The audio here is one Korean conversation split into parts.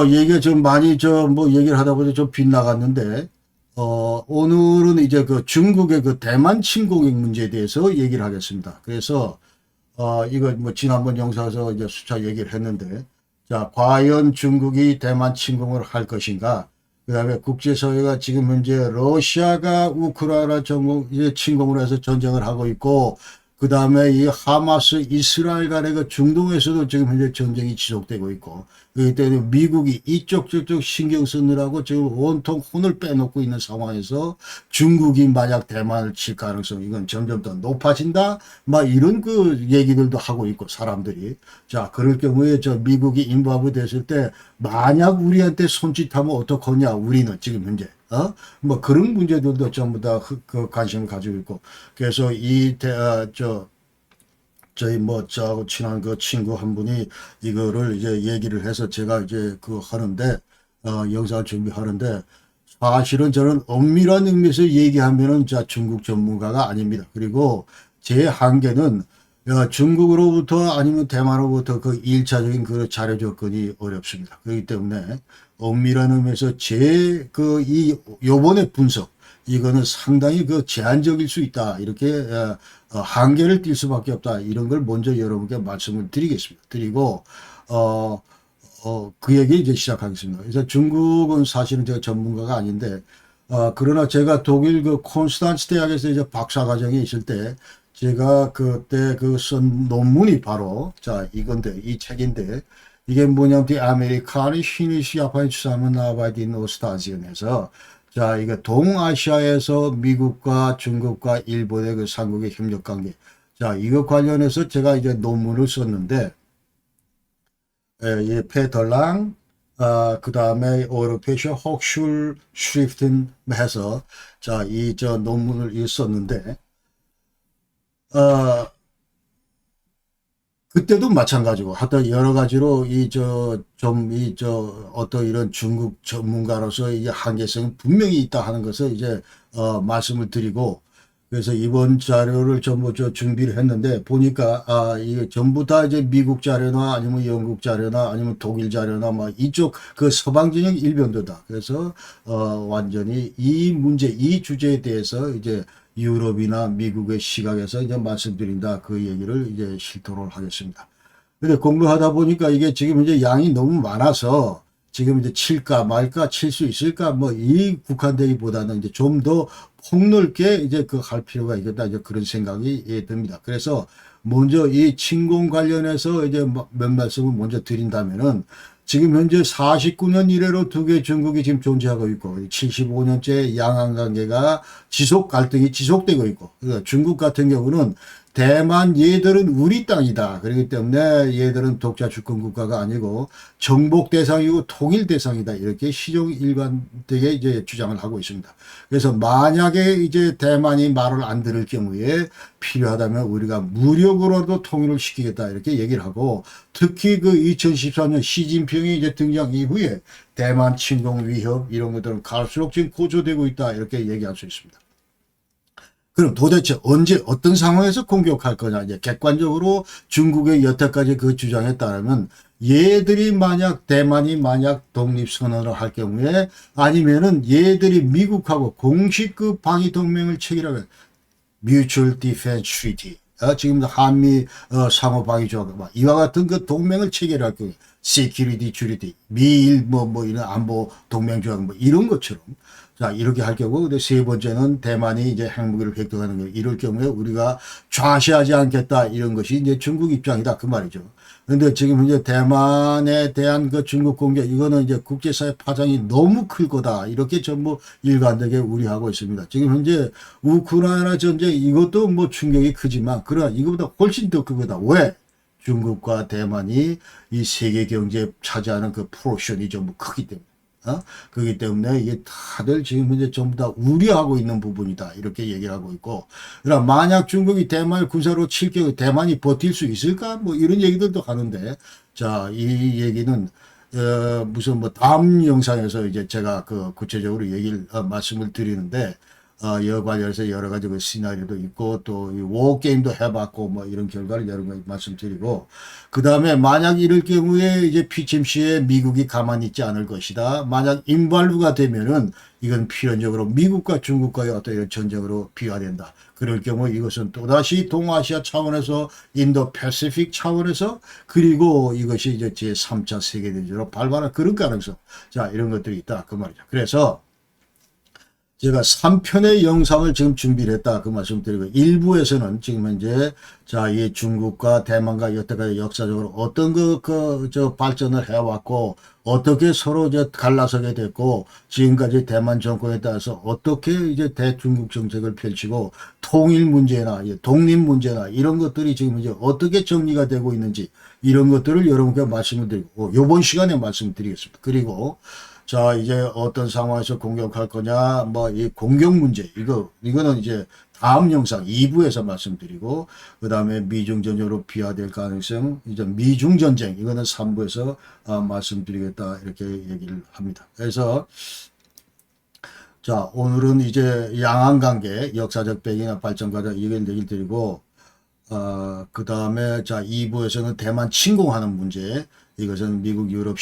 얘기가 좀 많이 뭐 얘기를 하다 보니 좀 빗나갔는데, 오늘은 이제 그 중국의 그 대만 침공의 문제에 대해서 얘기를 하겠습니다. 그래서, 이거 뭐 지난번 영상에서 이제 수차 얘기를 했는데, 자, 과연 중국이 대만 침공을 할 것인가? 그 다음에 국제사회가 지금 현재 러시아가 우크라이나 이제 침공을 해서 전쟁을 하고 있고, 그 다음에 이 하마스 이스라엘 간의 그 중동에서도 지금 현재 전쟁이 지속되고 있고, 그렇기 때문에 미국이 이쪽 저쪽 신경 쓰느라고 지금 온통 혼을 빼놓고 있는 상황에서 중국이 만약 대만을 칠 가능성 이건 점점 더 높아진다 막 이런 그 얘기들도 하고 있고 사람들이. 자, 그럴 경우에 저 미국이 인바브 됐을 때 만약 우리한테 손짓하면 어떡하냐, 우리는 지금 현재 뭐 그런 문제들도 전부 다 그 관심을 가지고 있고. 그래서 저희 뭐 저하고 친한 그 친구 한 분이 이거를 이제 얘기를 해서 제가 이제 그 하는데, 영상 준비하는데, 사실은 저는 엄밀한 의미에서 얘기하면은 자 중국 전문가가 아닙니다. 그리고 제 한계는 중국으로부터 아니면 대만으로부터 그 일차적인 그 자료 접근이 어렵습니다. 그렇기 때문에 엄밀한 의미에서 제 그 이 요번의 분석 이거는 상당히 그 제한적일 수 있다. 이렇게 한계를 띌 수밖에 없다. 이런 걸 먼저 여러분께 말씀을 드리겠습니다. 드리고 그 얘기 이제 시작하겠습니다. 그래서 중국은 사실은 제가 전문가가 아닌데, 그러나 제가 독일 그 콘스탄츠 대학에서 이제 박사과정에 있을 때, 제가 그때 그 쓴 논문이 바로, 자, 이건데, 이 책인데, 이게 뭐냐면, Die amerikanische japanische Zusammenarbeit in Ostasien에서, 자, 이게 동아시아에서 미국과 중국과 일본의 그 삼국의 협력 관계. 자, 이거 관련해서 제가 이제 논문을 썼는데, 예, 페덜랑, 그 다음에 오르페셔 혹슐 슈리프튼 해서, 자, 저 논문을 썼는데, 어, 그때도 마찬가지고, 하여튼 여러 가지로 어떤 이런 중국 전문가로서 이제 한계성이 분명히 있다 하는 것을 이제, 말씀을 드리고, 그래서 이번 자료를 전부 준비를 했는데 보니까 이게 전부 다 이제 미국 자료나 아니면 영국 자료나 아니면 독일 자료나 막 이쪽 그 서방 진영 일변도다. 그래서 완전히 이 문제 이 주제에 대해서 이제 유럽이나 미국의 시각에서 이제 말씀드린다 그 얘기를 이제 실토를 하겠습니다. 근데 공부하다 보니까 이게 지금 이제 양이 너무 많아서 지금 이제 칠까 말까 칠 수 있을까 뭐 이 국한되기보다는 이제 좀 더 폭넓게 이제 그 할 필요가 있겠다 이제 그런 생각이 듭니다. 그래서 먼저 이 침공 관련해서 이제 몇 말씀을 먼저 드린다면은 지금 현재 49년 이래로 두 개 중국이 지금 존재하고 있고 75년째 양안 관계가 갈등이 지속되고 있고, 그러니까 중국 같은 경우는 대만 얘들은 우리 땅이다. 그렇기 때문에 얘들은 독자 주권 국가가 아니고 정복 대상이고 통일 대상이다. 이렇게 시종 일관되게 이제 주장을 하고 있습니다. 그래서 만약에 이제 대만이 말을 안 들을 경우에 필요하다면 우리가 무력으로도 통일을 시키겠다. 이렇게 얘기를 하고, 특히 그 2014년 시진핑이 이제 등장 이후에 대만 침공 위협 이런 것들은 갈수록 지금 고조되고 있다. 이렇게 얘기할 수 있습니다. 그럼 도대체 언제 어떤 상황에서 공격할 거냐, 이제 객관적으로 중국의 여태까지 그 주장에 따르면 얘들이 만약 대만이 만약 독립선언을 할 경우에 아니면은 얘들이 미국하고 공식 그 방위 동맹을 체결하게 Mutual Defense Treaty, 지금 한미 상호 방위 조약 이와 같은 그 동맹을 체결할 경우에 Security Treaty, 미일 뭐 이런 안보 동맹 조약 뭐 이런 것처럼, 자, 이렇게 할 경우, 근데 세 번째는 대만이 이제 핵무기를 획득하는 거. 이럴 경우에 우리가 좌시하지 않겠다. 이런 것이 이제 중국 입장이다. 그 말이죠. 근데 지금 현재 대만에 대한 그 중국 공격, 이거는 이제 국제사회 파장이 너무 클 거다. 이렇게 전부 일관되게 우려하고 있습니다. 지금 현재 우크라이나 전쟁, 이것도 뭐 충격이 크지만, 그러나 이거보다 훨씬 더 크거다. 왜? 중국과 대만이 이 세계 경제에 차지하는 그 포션이 전부 크기 때문에. 그렇기 때문에 이게 다들 지금 현재 전부 다 우려하고 있는 부분이다. 이렇게 얘기를 하고 있고. 그러나 만약 중국이 대만을 군사로 칠 경우 대만이 버틸 수 있을까? 뭐 이런 얘기들도 하는데, 자, 이 얘기는, 무슨 뭐 다음 영상에서 이제 제가 그 구체적으로 말씀을 드리는데, 여 관련해서 여러 가지 그 시나리오도 있고 또 이 워 게임도 해봤고 뭐 이런 결과를 여러 가지 말씀드리고 그 다음에 만약 이럴 경우에 이제 PCMC에 미국이 가만히 있지 않을 것이다. 만약 인발루가 되면은 이건 필연적으로 미국과 중국과의 어떤 이런 전쟁으로 비화된다. 그럴 경우 이것은 또다시 동아시아 차원에서 인도 패시픽 차원에서 그리고 이것이 이제 제3차 세계대전으로 발발할 그런 가능성. 자, 이런 것들이 있다. 그 말이죠. 그래서 제가 3편의 영상을 지금 준비를 했다. 그 말씀 드리고, 일부에서는 지금 현재, 자, 이 중국과 대만과 여태까지 역사적으로 어떤 발전을 해왔고, 어떻게 서로 갈라서게 됐고, 지금까지 대만 정권에 따라서 어떻게 이제 대중국 정책을 펼치고, 통일 문제나, 독립 문제나, 이런 것들이 지금 이제 어떻게 정리가 되고 있는지, 이런 것들을 여러분께 말씀을 드리고, 요번 시간에 말씀을 드리겠습니다. 그리고, 자, 이제 어떤 상황에서 공격할 거냐, 뭐, 이 공격 문제, 이거는 이제 다음 영상 2부에서 말씀드리고, 그 다음에 미중전쟁으로 비화될 가능성, 이제 미중전쟁, 이거는 3부에서 말씀드리겠다, 이렇게 얘기를 합니다. 그래서, 자, 오늘은 이제 양안관계, 역사적 배경이나 발전 과정, 이걸 얘기를 드리고, 그 다음에, 자, 2부에서는 대만 침공하는 문제, 이것은 미국 유럽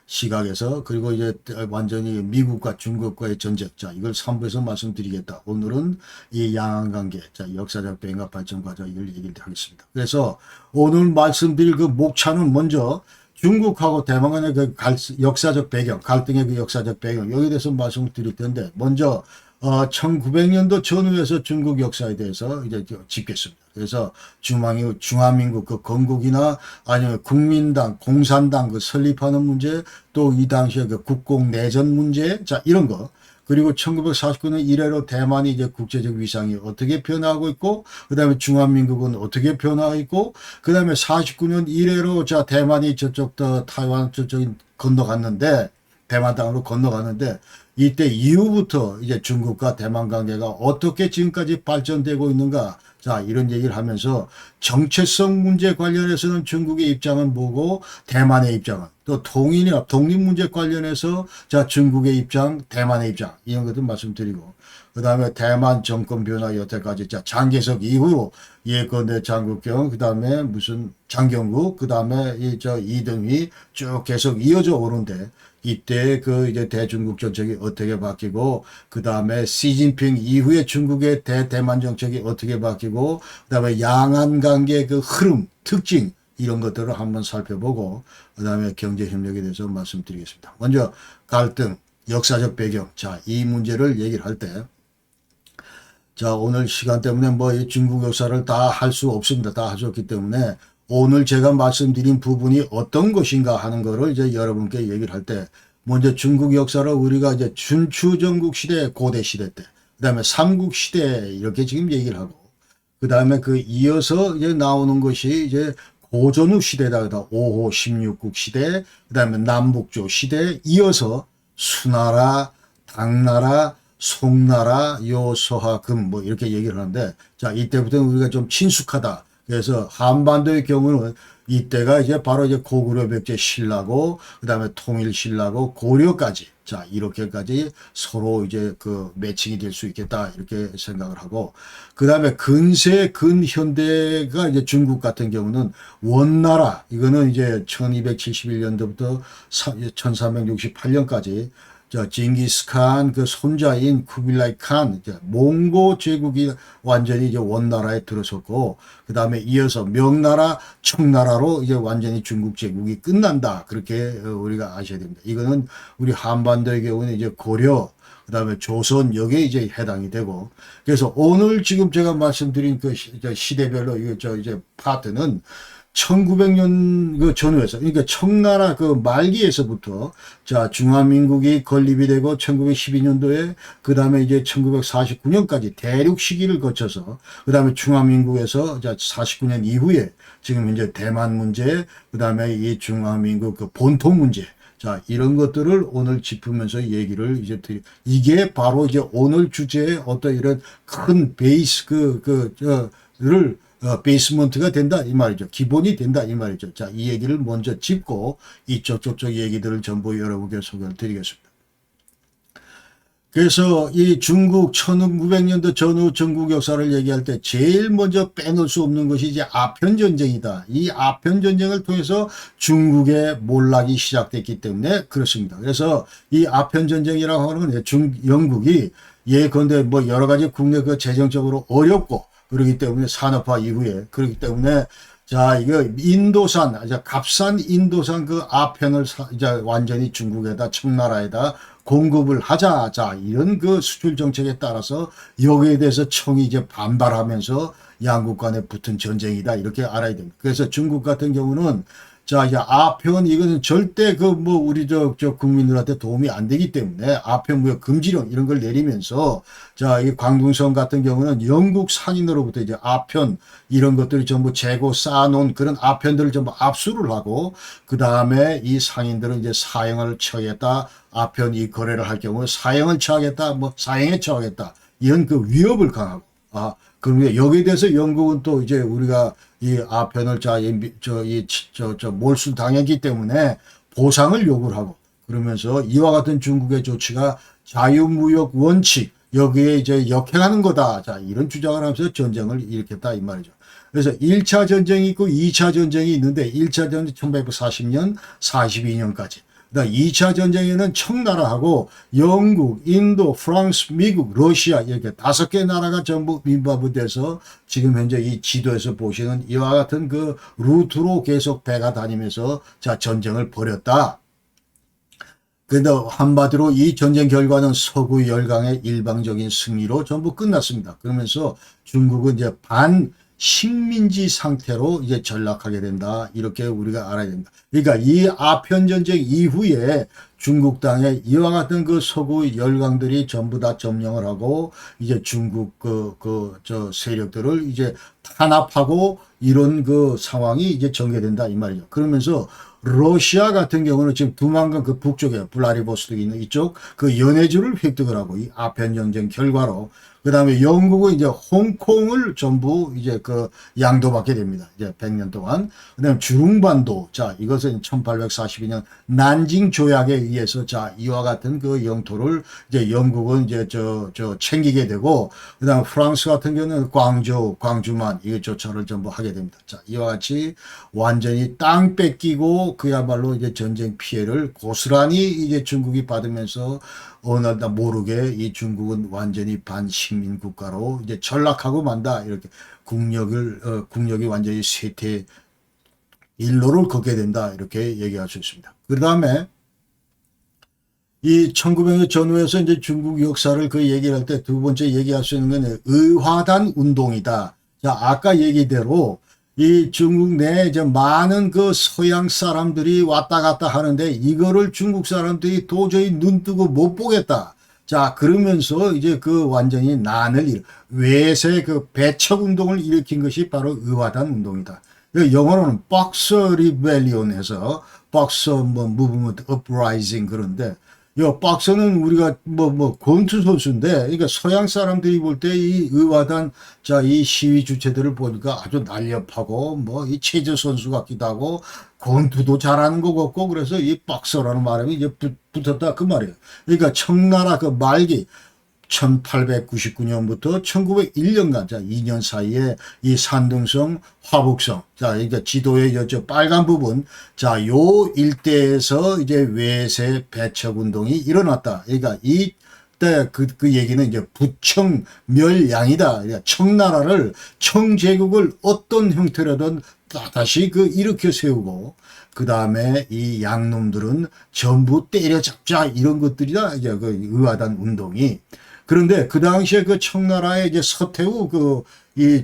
시각에서 그리고 이제 완전히 미국과 중국과의 전쟁. 자, 이걸 3부에서 말씀드리겠다. 오늘은 이 양안관계, 자, 역사적 배경과 발전 과정 이걸 얘기를 하겠습니다. 그래서 오늘 말씀드릴 그 목차는 먼저 중국하고 대만 간의 그 역사적 배경, 갈등의 그 역사적 배경, 여기에 대해서 말씀을 드릴 텐데, 먼저 1900년도 전후에서 중국 역사에 대해서 이제 짚겠습니다. 그래서 중화민국 그 건국이나 아니면 국민당, 공산당 그 설립하는 문제, 또 이 당시에 그 국공내전 문제, 자, 이런 거. 그리고 1949년 이래로 대만이 이제 국제적 위상이 어떻게 변하고 있고, 그 다음에 중화민국은 어떻게 변하고 있고, 그 다음에 49년 이래로 자, 대만이 저쪽 타이완 저쪽 건너갔는데, 대만 땅으로 건너갔는데, 이때 이후부터 이제 중국과 대만 관계가 어떻게 지금까지 발전되고 있는가. 자, 이런 얘기를 하면서 정체성 문제 관련해서는 중국의 입장은 뭐고 대만의 입장은 또 통일이나 독립 문제 관련해서 자, 중국의 입장, 대만의 입장 이런 것들 말씀드리고 그 다음에 대만 정권 변화 여태까지 자, 장개석 이후로 예컨대 장국경 그 다음에 무슨 장경국 그 다음에 이등휘 쭉 계속 이어져 오는데 이때 그 이제 대중국 정책이 어떻게 바뀌고 그 다음에 시진핑 이후에 중국의 대만 정책이 어떻게 바뀌고 그 다음에 양안 관계 그 흐름 특징 이런 것들을 한번 살펴보고 그 다음에 경제협력에 대해서 말씀드리겠습니다. 먼저 갈등 역사적 배경 자, 이 문제를 얘기를 할 때 자, 오늘 시간 때문에 뭐 이 중국 역사를 다 할 수 없습니다. 다 할 수 없기 때문에 오늘 제가 말씀드린 부분이 어떤 것인가 하는 거를 이제 여러분께 얘기를 할 때, 먼저 중국 역사를 우리가 이제 춘추전국 시대, 고대 시대 때, 그 다음에 삼국 시대, 이렇게 지금 얘기를 하고, 그 다음에 그 이어서 이제 나오는 것이 이제 고전후 시대다, 5호 16국 시대, 그 다음에 남북조 시대, 이어서 수나라, 당나라, 송나라, 요소하, 금, 뭐 이렇게 얘기를 하는데, 자, 이때부터는 우리가 좀 친숙하다. 그래서 한반도의 경우는 이때가 이제 바로 이제 고구려 백제 신라고 그다음에 통일 신라고 고려까지 자 이렇게까지 서로 이제 그 매칭이 될 수 있겠다 이렇게 생각을 하고 그다음에 근세 근현대가 이제 중국 같은 경우는 원나라 이거는 이제 1271년도부터 1368년까지 징기스칸 그 손자인 쿠빌라이 칸 몽고 제국이 완전히 이제 원나라에 들어섰고 그 다음에 이어서 명나라 청나라로 이제 완전히 중국 제국이 끝난다 그렇게 우리가 아셔야 됩니다. 이거는 우리 한반도의 경우는 이제 고려 그 다음에 조선 여기에 이제 해당이 되고 그래서 오늘 지금 제가 말씀드린 그 시대별로 이제 파트는 1900년 그 전후에서 그러니까 청나라 그 말기에서부터 자 중화민국이 건립이 되고 1912년도에 그 다음에 이제 1949년까지 대륙 시기를 거쳐서 그 다음에 중화민국에서 자 49년 이후에 지금 이제 대만 문제 그 다음에 이 중화민국 그 본토 문제 자 이런 것들을 오늘 짚으면서 얘기를 이제 이게 바로 이제 오늘 주제의 어떤 이런 큰 베이스 를 베이스먼트가 된다 이 말이죠. 기본이 된다 이 말이죠. 자, 이 얘기를 먼저 짚고 이쪽 저쪽 얘기들을 전부 여러분께 소개를 드리겠습니다. 그래서 이 중국 1900년도 전후 중국 역사를 얘기할 때 제일 먼저 빼놓을 수 없는 것이 이제 아편전쟁이다. 이 아편전쟁을 통해서 중국의 몰락이 시작됐기 때문에 그렇습니다. 그래서 이 아편전쟁이라고 하는 건 영국이 예컨대 뭐 여러 가지 국내 그 재정적으로 어렵고 그러기 때문에 산업화 이후에 그렇기 때문에 자, 이거 인도산, 이제 값싼 인도산 그 아편을 이제 완전히 중국에다 청나라에다 공급을 하자. 자, 이런 그 수출 정책에 따라서 여기에 대해서 청이 이제 반발하면서 양국 간에 붙은 전쟁이다. 이렇게 알아야 됩니다. 그래서 중국 같은 경우는 자, 이제 아편 이거는 절대 그 뭐 우리 저 국민들한테 도움이 안 되기 때문에 아편 무역 금지령 이런 걸 내리면서 자, 이 광둥성 같은 경우는 영국 상인으로부터 이제 아편 이런 것들이 전부 재고 쌓아놓은 그런 아편들을 전부 압수를 하고 그 다음에 이 상인들은 이제 사형을 처하겠다. 아편 이 거래를 할 경우 사형을 처하겠다. 뭐 사형에 처하겠다. 이런 그 위협을 강하고 그러면 여기에 대해서 영국은 또 이제 우리가 이 아편을 몰수 당했기 때문에 보상을 요구를 하고 그러면서 이와 같은 중국의 조치가 자유무역 원칙 여기에 이제 역행하는 거다. 자, 이런 주장을 하면서 전쟁을 일으켰다 이 말이죠. 그래서 1차 전쟁이 있고 2차 전쟁이 있는데 1차 전쟁 1940년, 42년까지. 그다음 2차 전쟁에는 청나라하고 영국, 인도, 프랑스, 미국, 러시아 이렇게 5개 나라가 전부 민바부돼서 지금 현재 이 지도에서 보시는 이와 같은 그 루트로 계속 배가 다니면서 자 전쟁을 벌였다. 그런데 한마디로 이 전쟁 결과는 서구 열강의 일방적인 승리로 전부 끝났습니다. 그러면서 중국은 이제 반식민지 상태로 이제 전락하게 된다. 이렇게 우리가 알아야 된다. 그러니까 이 아편 전쟁 이후에 중국 땅에 이와 같은 그 서구 열강들이 전부 다 점령을 하고 이제 중국 저 세력들을 이제 탄압하고 이런 그 상황이 이제 전개된다 이 말이죠. 그러면서 러시아 같은 경우는 지금 두만강 그 북쪽에 블라디보스톡이 있는 이쪽 그 연해주를 획득을 하고 이 아편 전쟁 결과로 그 다음에 영국은 이제 홍콩을 전부 이제 그 양도받게 됩니다. 이제 100년 동안. 그 다음에 주룽반도. 자, 이것은 1842년 난징 조약에 의해서 자, 이와 같은 그 영토를 이제 영국은 이제 챙기게 되고, 그 다음에 프랑스 같은 경우는 광주만 이것조차를 전부 하게 됩니다. 자, 이와 같이 완전히 땅 뺏기고 그야말로 이제 전쟁 피해를 고스란히 이제 중국이 받으면서 어느 날 모르게 이 중국은 완전히 반식민 국가로 이제 전락하고 만다. 이렇게 국력이 완전히 쇠퇴 일로를 걷게 된다. 이렇게 얘기할 수 있습니다. 그 다음에 이 1900년 전후에서 이제 중국 역사를 그 얘기를 할 때 두 번째 얘기할 수 있는 건 의화단 운동이다. 자, 아까 얘기대로 이 중국 내에 이제 많은 그 서양 사람들이 왔다 갔다 하는데 이거를 중국 사람들이 도저히 눈 뜨고 못 보겠다. 자, 그러면서 이제 그 완전히 외세 그 배척 운동을 일으킨 것이 바로 의화단 운동이다. 영어로는 박서 리벨리온 해서 박서 뭐 무브먼트 업라이징 그런데 박서는 우리가 권투 선수인데, 그러니까 서양 사람들이 볼 때 이 의화단, 자, 이 시위 주체들을 보니까 아주 날렵하고, 이 체조 선수 같기도 하고, 권투도 잘하는 것 같고, 그래서 이 박서라는 말이 이제 붙었다. 그 말이에요. 그러니까 청나라 그 말기, 1899년부터 1901년간, 자, 2년 사이에 이 산둥성, 화북성, 자, 그러니까 지도의 저 빨간 부분, 자, 요 일대에서 이제 외세 배척 운동이 일어났다. 그러니까 이때 그 얘기는 이제 부청멸양이다. 그러니까 청나라를, 청제국을 어떤 형태로든 다시 그 일으켜 세우고, 그 다음에 이 양놈들은 전부 때려잡자 이런 것들이다. 이제 그 의화단 운동이. 그런데 그 당시에 그 청나라의 이제 서태후 이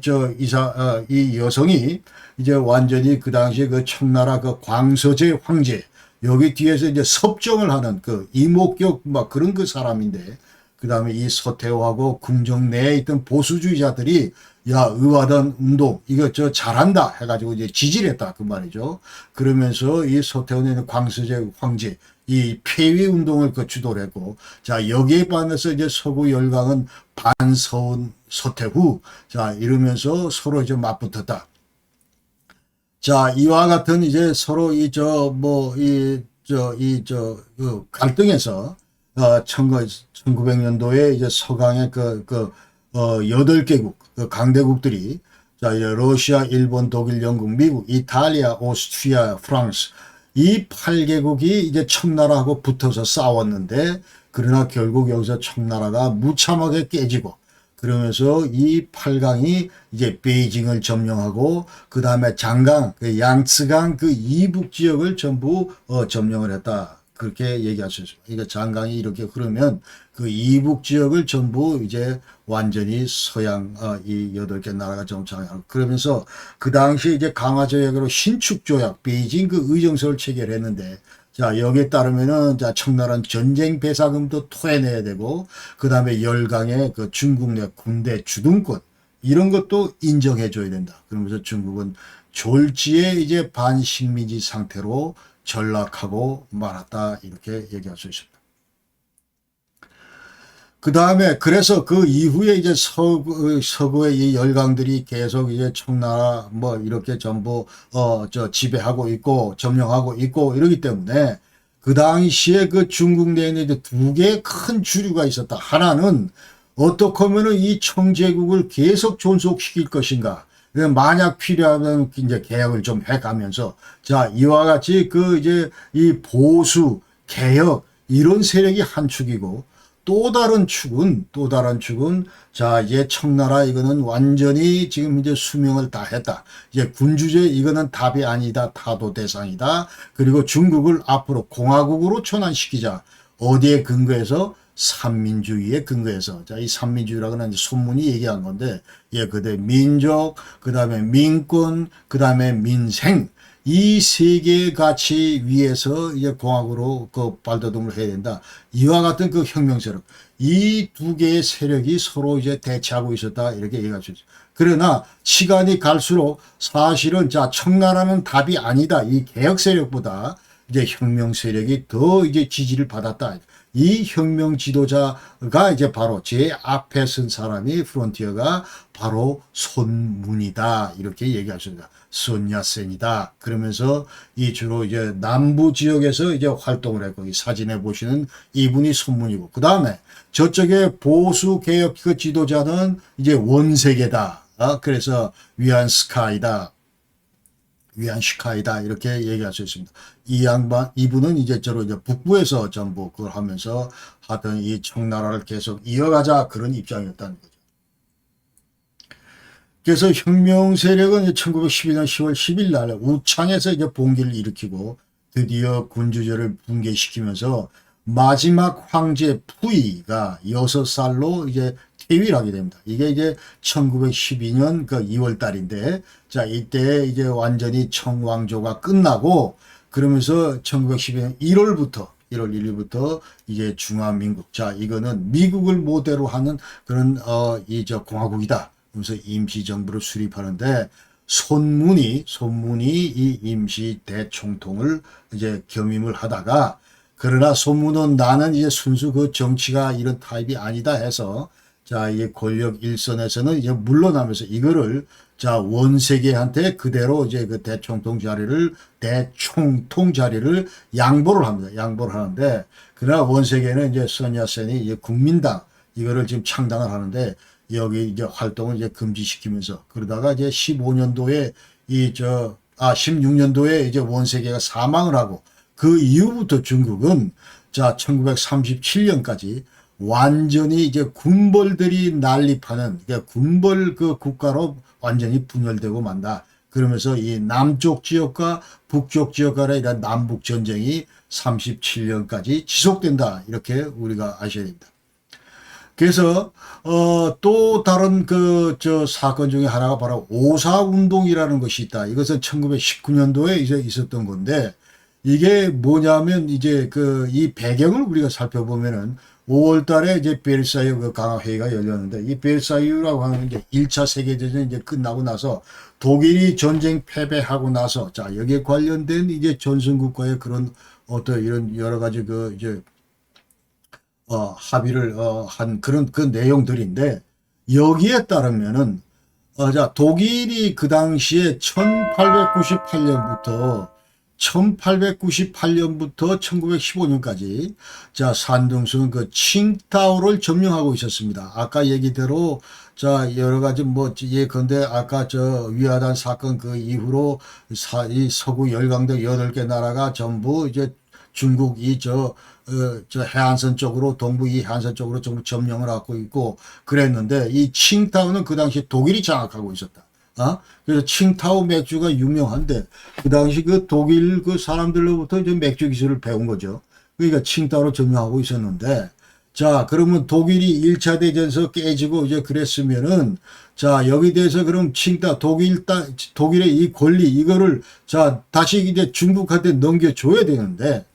여성이 이제 완전히 그 당시에 그 청나라 그 광서제 황제 여기 뒤에서 이제 섭정을 하는 그 이목격 막 그런 그 사람인데 그 다음에 이 서태후하고 궁정 내에 있던 보수주의자들이 야, 의화단 운동, 이거 잘한다 해가지고 이제 지지를 했다. 그 말이죠. 그러면서 이 서태후는 광서제 황제, 이 폐위 운동을 그 주도를 했고, 자, 여기에 반해서 이제 서구 열강은 반서운 서태후, 자, 이러면서 서로 이제 맞붙었다. 자, 이와 같은 이제 서로 갈등에서 1900년도에 이제 서강의 8개국, 그 강대국들이, 자, 이제 러시아, 일본, 독일, 영국, 미국, 이탈리아, 오스트리아, 프랑스, 이 8개국이 이제 청나라하고 붙어서 싸웠는데, 그러나 결국 여기서 청나라가 무참하게 깨지고, 그러면서 이 8강이 이제 베이징을 점령하고, 그 다음에 장강, 그 양쯔강 그 이북 지역을 전부 점령을 했다. 그렇게 얘기할 수 있습니다. 그러니까 장강이 이렇게 흐르면 그 이북 지역을 전부 이제 완전히 서양 이 8개 나라가 정착하고, 그러면서 그 당시에 이제 강화조약으로 신축조약 베이징 그 의정서를 체결했는데, 자, 여기에 따르면은, 자, 청나라는 전쟁 배상금도 토해내야 되고, 그 다음에 열강의 그 중국 내 군대 주둔권, 이런 것도 인정해줘야 된다. 그러면서 중국은 졸지에 이제 반식민지 상태로 전락하고 말았다. 이렇게 얘기할 수 있습니다. 그 다음에 그래서 그 이후에 이제 서구의 이 열강들이 계속 이제 청나라 뭐 이렇게 전부 지배하고 있고 점령하고 있고 이러기 때문에 그 당시에 그 중국 내에 이제 두 개의 큰 주류가 있었다. 하나는 어떻게 하면은 이 청제국을 계속 존속시킬 것인가. 만약 필요하면 이제 개혁을 좀 해가면서, 자, 이와 같이 그 이제 이 보수 개혁 이런 세력이 한 축이고, 또 다른 축은, 자, 이제 청나라 이거는 완전히 지금 이제 수명을 다했다. 이제 군주제 이거는 답이 아니다. 타도 대상이다. 그리고 중국을 앞으로 공화국으로 전환시키자. 어디에 근거해서? 삼민주의에 근거해서. 자, 이 삼민주의라고는 이제 손문이 얘기한 건데, 예, 그다음에 민족, 그 다음에 민권, 그 다음에 민생. 이 세 개의 가치 위에서 이제 공학으로 그 발돋움을 해야 된다. 이와 같은 그 혁명 세력. 이 두 개의 세력이 서로 이제 대치하고 있었다. 이렇게 얘기할 수 있어요. 그러나 시간이 갈수록 사실은 자, 청나라는 답이 아니다. 이 개혁 세력보다 이제 혁명 세력이 더 이제 지지를 받았다. 이 혁명 지도자가 이제 바로 제 앞에 쓴 사람이 프론티어가 바로 손문이다. 이렇게 얘기할 수 있습니다. 손야센이다. 그러면서 이 주로 이제 남부 지역에서 이제 활동을 했고, 이 사진에 보시는 이분이 손문이고, 그 다음에 저쪽에 보수 개혁 그 지도자는 이제 원세계다. 그래서 위안스카이다. 위안시카이다. 이렇게 얘기할 수 있습니다. 이분은 이제 저로 이제 북부에서 전부 그걸 하면서 하던 이 청나라를 계속 이어가자 그런 입장이었다는 거죠. 그래서 혁명 세력은 1912년 10월 10일 날 우창에서 이제 봉기를 일으키고 드디어 군주제를 붕괴시키면서 마지막 황제 푸이가 6살로 이제 퇴위를 하게 됩니다. 이게 이제 1912년 그 2월 달인데, 자, 이때 이제 완전히 청왕조가 끝나고, 그러면서 1912년 1월 1일부터 이제 중화민국. 자, 이거는 미국을 모델로 하는 그런, 공화국이다. 그래서 임시정부를 수립하는데, 손문이 이 임시 대총통을 이제 겸임을 하다가, 그러나 손문은 나는 이제 순수 그 정치가 이런 타입이 아니다 해서, 자, 이 권력 일선에서는 이제 물러나면서 이거를, 자, 원세계한테 그대로 이제 그 대총통 자리를 양보를 합니다. 양보를 하는데, 그러나 원세계는 이제 선야센이 이제 국민당, 이거를 지금 창당을 하는데, 여기 이제 활동을 이제 금지시키면서, 그러다가 이제 15년도에 16년도에 이제 원세계가 사망을 하고, 그 이후부터 중국은, 자, 1937년까지 완전히 이제 군벌들이 난립하는, 그러니까 군벌 그 국가로 완전히 분열되고 만다. 그러면서 이 남쪽 지역과 북쪽 지역 간의 이런 남북 전쟁이 37년까지 지속된다. 이렇게 우리가 아셔야 됩니다. 그래서 또 다른 사건 중에 하나가 바로 오사운동이라는 것이 있다. 이것은 1919년도에 이제 있었던 건데, 이게 뭐냐면 이제 이 배경을 우리가 살펴보면은 5월 달에 이제 베르사유 그 강화회의가 열렸는데, 이 베르사유라고 하는 게 1차 세계대전이 이제 끝나고 나서 독일이 전쟁 패배하고 나서, 자, 여기에 관련된 이제 전선국가의 그런 어떤 이런 여러 가지 합의를 한 그런 그 내용들인데, 여기에 따르면은 자, 독일이 그 당시에 1898년부터 1898년부터 1915년까지 자 산둥성은 그 칭타오를 점령하고 있었습니다. 아까 얘기대로 자 여러 가지 뭐 예컨대 아까 저 위화단 사건 그 이후로 이 서구 열강대 8개 나라가 전부 이제 중국 저 해안선 쪽으로 동부 이 해안선 쪽으로 전부 점령을 하고 있고 그랬는데 이 칭타오는 그 당시 독일이 장악하고 있었다. 그래서 칭타오 맥주가 유명한데 그 당시 그 독일 그 사람들로부터 이제 맥주 기술을 배운 거죠. 그러니까 칭타오로 점령하고 있었는데 자 그러면 독일이 1차 대전에서 깨지고 이제 그랬으면은 자 여기 대해서 그럼 독일의 이 권리 이거를 자 다시 이제 중국한테 넘겨줘야 되는데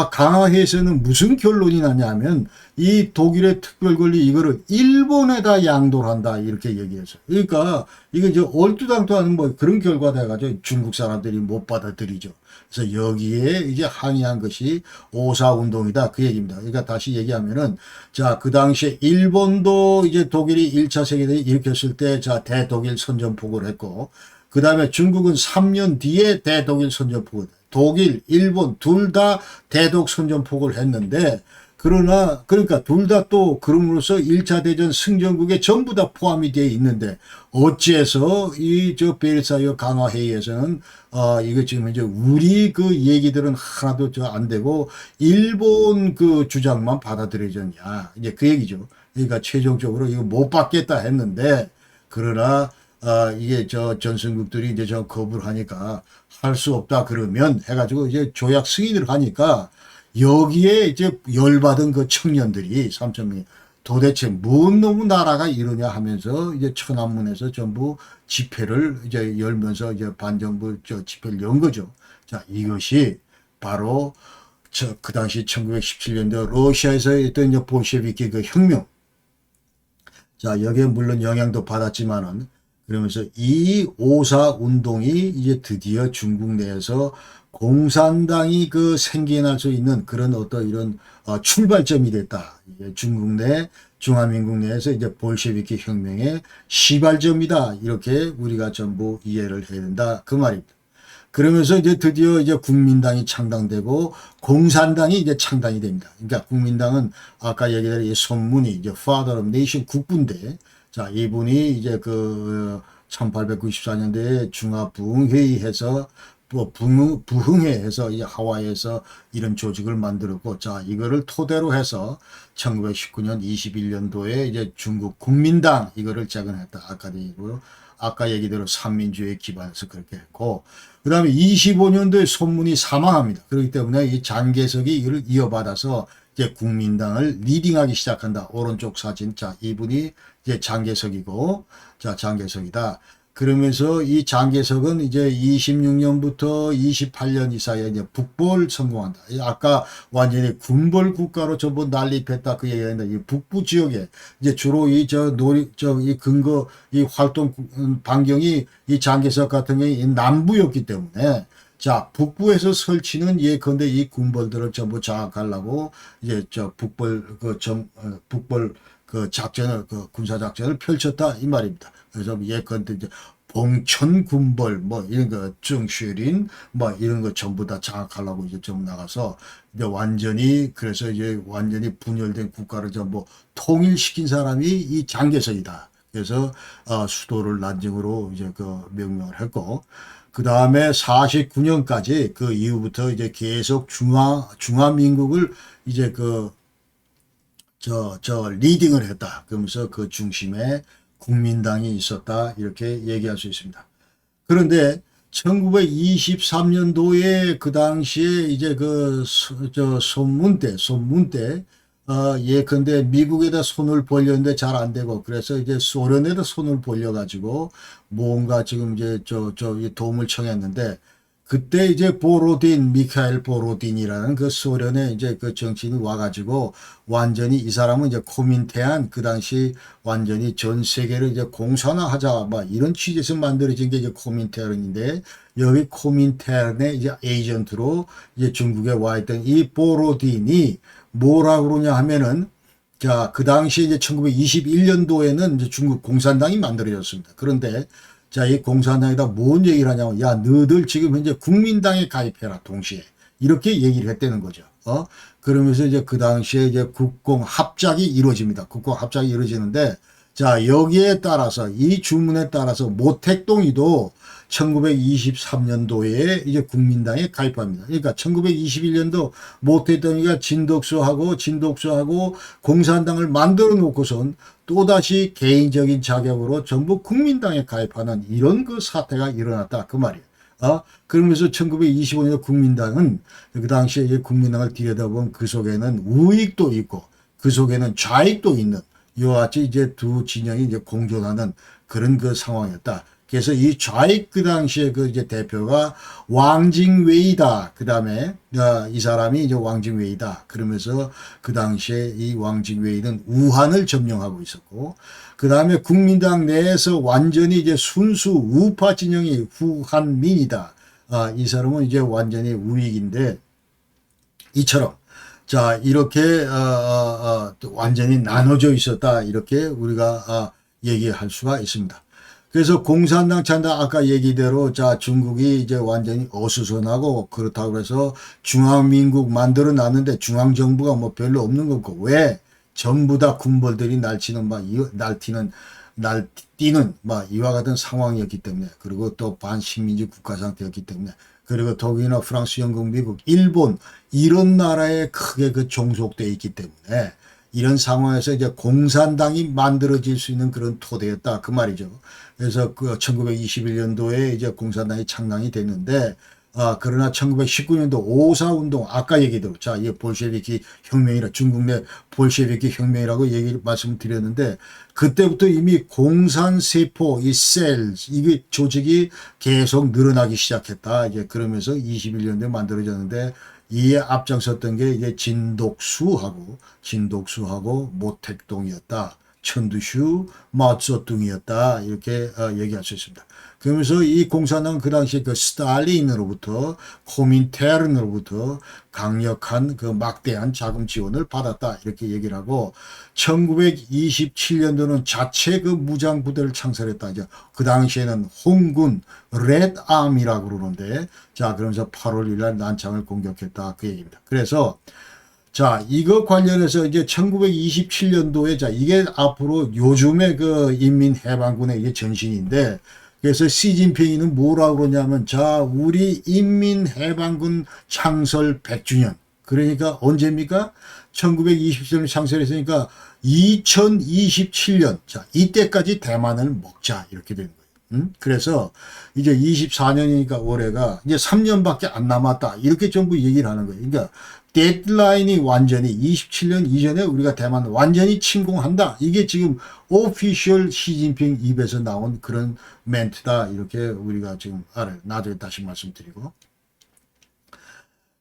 강화해에서는 무슨 결론이 나냐면 이 독일의 특별 권리 이거를 일본에다 양도를 한다 이렇게 얘기해서 그러니까 이게 이제 얼토당토 하는 뭐 그런 결과가 돼가지고 중국 사람들이 못 받아들이죠. 그래서 여기에 이제 항의한 것이 오사 운동이다 그 얘기입니다. 그러니까 다시 얘기하면은 자 그 당시에 일본도 이제 독일이 1차 세계대전 일으켰을 때 자 대독일 선전포고를 했고 그 다음에 중국은 3년 뒤에 대독일 선전포고 독일, 일본 둘 다 대독 선전포고를 했는데 그러니까 둘 다 또 그럼으로써 1차 대전 승전국에 전부 다 포함이 되어 있는데 어찌해서 이 저 베르사유 강화 회의에서는 이거 지금 이제 우리 그 얘기들은 하나도 저 안 되고 일본 그 주장만 받아들여졌냐 이제 그 얘기죠. 그러니까 최종적으로 이거 못 받겠다 했는데 그러나 이게 저 전승국들이 이제 저 거부를 하니까 할 수 없다 그러면 해가지고 이제 조약 승인을 하니까 여기에 이제 열받은 그 청년들이 3천 명이 도대체 뭔 놈의 나라가 이러냐 하면서 이제 천안문에서 전부 집회를 이제 열면서 이제 반정부 저 집회를 연 거죠. 자, 이것이 바로 그 당시 1917년도 러시아에서 했던 이제 볼셰비키 그 혁명. 자, 여기에 물론 영향도 받았지만은 그러면서 이 오사 운동이 이제 드디어 중국 내에서 공산당이 그 생겨날 수 있는 그런 어떤 이런 출발점이 됐다. 중국 내 중화민국 내에서 이제 볼셰비키 혁명의 시발점이다. 이렇게 우리가 전부 이해를 해야 된다. 그 말입니다. 그러면서 이제 드디어 이제 국민당이 창당되고 공산당이 이제 창당이 됩니다. 그러니까 국민당은 아까 얘기한 이 손문이 이제 Father of Nation 국부인데 자, 이분이 이제 그 1894년도에 중화부흥회의해서 부흥회에서 이 하와이에서 이런 조직을 만들었고 자, 이거를 토대로 해서 1919년 21년도에 이제 중국 국민당 이거를 재건했다. 아까 얘기대로 삼민주의에 기반해서 그렇게 했고 그 다음에 25년도에 손문이 사망합니다. 그렇기 때문에 이 장개석이 이를 이어받아서 이제 국민당을 리딩하기 시작한다. 오른쪽 사진. 자, 이분이 이제 장개석이고, 자, 장개석이다. 그러면서 이 장개석은 이제 26년부터 28년 이 사이에 이제 북벌 성공한다. 아까 완전히 군벌 국가로 전부 난립했다. 그 얘기인데, 이 북부 지역에 이제 주로 이 활동 반경이 이 장개석 같은 경우에 남부였기 때문에 자, 북부에서 설치는 예컨대 이 군벌들을 전부 장악하려고 이제 북벌 작전을 군사 작전을 펼쳤다 이 말입니다. 그래서 예컨대 이제 봉천 군벌 뭐 이런 거 정슈린 뭐 이런 거 전부 다 장악하려고 이제 좀 나가서 이제 그래서 이제 완전히 분열된 국가를 전부 통일시킨 사람이 이 장개석이다. 그래서 수도를 난징으로 이제 그 명명을 했고. 그 다음에 49년까지 그 이후부터 이제 계속 중화민국을 이제 리딩을 했다. 그러면서 그 중심에 국민당이 있었다. 이렇게 얘기할 수 있습니다. 그런데 1923년도에 그 당시에 이제 손문 때, 예컨대 미국에다 손을 벌렸는데 잘 안 되고 그래서 이제 소련에다 손을 벌려가지고 뭔가 지금 이제 도움을 청했는데 그때 이제 미카엘 보로딘이라는 그 소련의 이제 그 정치인이 와가지고 완전히 이 사람은 이제 코민테안 그 당시 완전히 전 세계를 이제 공산화하자 막 이런 취지에서 만들어진 게 이제 코민테안인데 여기 코민테안의 이제 에이전트로 이제 중국에 와 있던 이 보로딘이 뭐라 그러냐 하면은 자, 그 당시 이제 1921년도에는 이제 중국 공산당이 만들어졌습니다. 그런데 자, 이 공산당에다 뭔 얘기를 하냐면, 야, 너희들 지금 현재 국민당에 가입해라, 동시에. 이렇게 얘기를 했다는 거죠. 그러면서 이제 그 당시에 이제 국공 합작이 이루어집니다. 국공 합작이 이루어지는데, 자, 여기에 따라서, 이 주문에 따라서 모택동이도 1923년도에 이제 국민당에 가입합니다. 그러니까 1921년도 모택동이가 진덕수하고 공산당을 만들어 놓고선 또다시 개인적인 자격으로 전부 국민당에 가입하는 이런 그 사태가 일어났다. 그 말이에요. 그러면서 1925년 국민당은 그 당시에 국민당을 들여다보면 그 속에는 우익도 있고 그 속에는 좌익도 있는 이와 같이 이제 두 진영이 이제 공존하는 그런 그 상황이었다. 그래서 이 좌익 그 당시에 그 이제 대표가 왕징웨이다. 그 다음에 이 사람이 이제 왕징웨이다. 그러면서 그 당시에 이 왕징웨이는 우한을 점령하고 있었고, 그 다음에 국민당 내에서 완전히 이제 순수 우파 진영이 후한민이다. 이 사람은 이제 완전히 우익인데 이처럼 자 이렇게 완전히 나눠져 있었다. 이렇게 우리가 얘기할 수가 있습니다. 그래서 공산당 찬다 아까 얘기대로 자 중국이 이제 완전히 어수선하고 그렇다고 해서 중앙민국 만들어 놨는데 중앙정부가 뭐 별로 없는 거고 왜 전부 다 군벌들이 날뛰는 막 이와 같은 상황이었기 때문에 그리고 또 반식민지 국가 상태였기 때문에 그리고 독일이나 프랑스, 영국, 미국, 일본 이런 나라에 크게 그 종속돼 있기 때문에 이런 상황에서 이제 공산당이 만들어질 수 있는 그런 토대였다. 그 말이죠. 그래서 그 1921년도에 이제 공산당이 창당이 됐는데, 그러나 1919년도 5.4 운동, 아까 얘기대로, 자, 이게 볼셰비키 혁명이라, 중국 내 볼셰비키 혁명이라고 말씀드렸는데, 그때부터 이미 공산세포, 이 셀, 이게 조직이 계속 늘어나기 시작했다. 이제 그러면서 21년도에 만들어졌는데, 이에 앞장섰던 게 이제 진독수하고 모택동이었다. 천두슈, 마오쩌둥이었다. 이렇게 얘기할 수 있습니다. 그러면서 이 공산당은 그 당시 그 스탈린으로부터 코민테른으로부터 강력한 그 막대한 자금 지원을 받았다. 이렇게 얘기를 하고 1927년도는 자체 그 무장 부대를 창설했다. 이제 그 당시에는 홍군 레드암이라고 그러는데 자 그러면서 8월 1일 날 난창을 공격했다. 그 얘기입니다. 그래서 자, 이거 관련해서 이제 1927년도에 자, 이게 앞으로 요즘의 그 인민해방군의 이게 전신인데, 그래서 시진핑이는 뭐라고 그러냐면, 자, 우리 인민해방군 창설 100주년. 그러니까 언제입니까? 1927년 창설했으니까 2027년. 자, 이때까지 대만을 먹자. 이렇게 되는 거예요. 그래서 이제 24년이니까 올해가 이제 3년밖에 안 남았다. 이렇게 전부 얘기를 하는 거예요. 그러니까 데드라인이 완전히 27년 이전에 우리가 대만 완전히 침공한다. 이게 지금 오피셜 시진핑 입에서 나온 그런 멘트다. 이렇게 우리가 지금 알아요. 나중에 다시 말씀드리고.